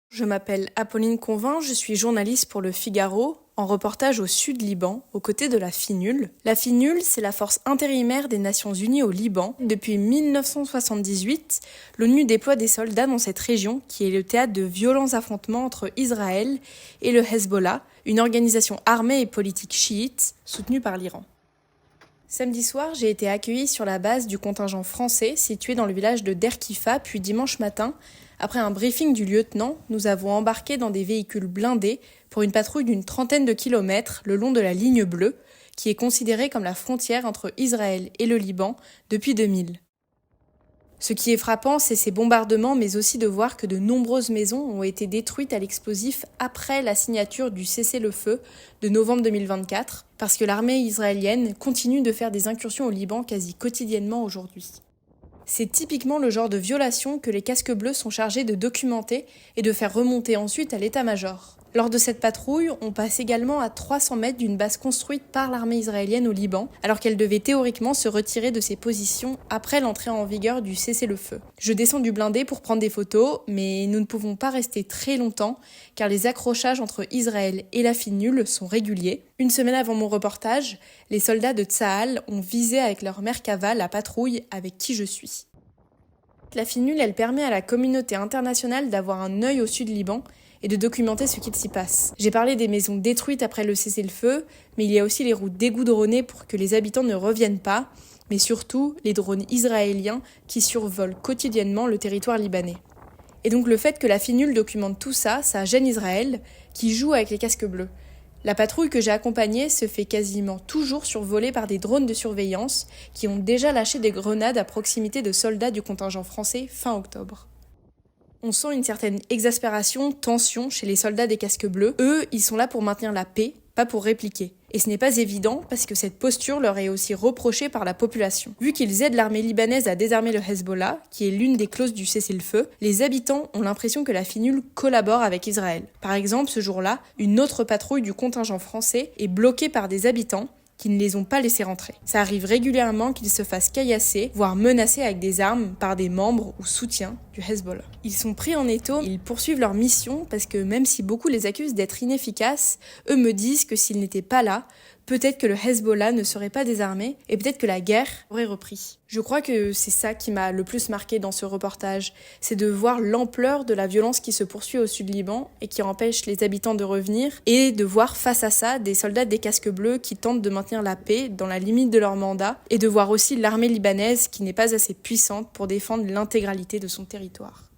Je m'appelle Apolline Convain, je suis journaliste pour Le Figaro, en reportage au sud Liban, aux côtés de la FINUL. La FINUL, c'est la force intérimaire des Nations Unies au Liban. Depuis 1978, l'ONU déploie des soldats dans cette région qui est le théâtre de violents affrontements entre Israël et le Hezbollah, une organisation armée et politique chiite soutenue par l'Iran. Samedi soir, j'ai été accueillie sur la base du contingent français situé dans le village de Der Kifa, puis dimanche matin, après un briefing du lieutenant, nous avons embarqué dans des véhicules blindés pour une patrouille d'une trentaine de kilomètres le long de la ligne bleue, qui est considérée comme la frontière entre Israël et le Liban depuis 2000. Ce qui est frappant, c'est ces bombardements, mais aussi de voir que de nombreuses maisons ont été détruites à l'explosif après la signature du cessez-le-feu de novembre 2024, parce que l'armée israélienne continue de faire des incursions au Liban quasi quotidiennement aujourd'hui. C'est typiquement le genre de violation que les casques bleus sont chargés de documenter et de faire remonter ensuite à l'état-major. Lors de cette patrouille, on passe également à 300 mètres d'une base construite par l'armée israélienne au Liban, alors qu'elle devait théoriquement se retirer de ses positions après l'entrée en vigueur du cessez-le-feu. Je descends du blindé pour prendre des photos, mais nous ne pouvons pas rester très longtemps, car les accrochages entre Israël et la FINUL sont réguliers. Une semaine avant mon reportage, les soldats de Tsahal ont visé avec leur Merkava la patrouille avec qui je suis. La FINUL, elle permet à la communauté internationale d'avoir un œil au sud Liban et de documenter ce qu'il s'y passe. J'ai parlé des maisons détruites après le cessez-le-feu, mais il y a aussi les routes dégoudronnées pour que les habitants ne reviennent pas, mais surtout les drones israéliens qui survolent quotidiennement le territoire libanais. Et donc le fait que la FINUL documente tout ça, ça gêne Israël, qui joue avec les casques bleus. La patrouille que j'ai accompagnée se fait quasiment toujours survoler par des drones de surveillance qui ont déjà lâché des grenades à proximité de soldats du contingent français fin octobre. On sent une certaine exaspération, tension chez les soldats des casques bleus. Eux, ils sont là pour maintenir la paix, pas pour répliquer. Et ce n'est pas évident parce que cette posture leur est aussi reprochée par la population. Vu qu'ils aident l'armée libanaise à désarmer le Hezbollah, qui est l'une des clauses du cessez-le-feu, les habitants ont l'impression que la FINUL collabore avec Israël. Par exemple, ce jour-là, une autre patrouille du contingent français est bloquée par des habitants qui ne les ont pas laissés rentrer. Ça arrive régulièrement qu'ils se fassent caillasser, voire menacés avec des armes par des membres ou soutiens du Hezbollah. Ils sont pris en étau, ils poursuivent leur mission parce que même si beaucoup les accusent d'être inefficaces, eux me disent que s'ils n'étaient pas là, peut-être que le Hezbollah ne serait pas désarmé et peut-être que la guerre aurait repris. Je crois que c'est ça qui m'a le plus marqué dans ce reportage, c'est de voir l'ampleur de la violence qui se poursuit au sud Liban et qui empêche les habitants de revenir, et de voir face à ça des soldats des casques bleus qui tentent de maintenir la paix dans la limite de leur mandat, et de voir aussi l'armée libanaise qui n'est pas assez puissante pour défendre l'intégralité de son territoire.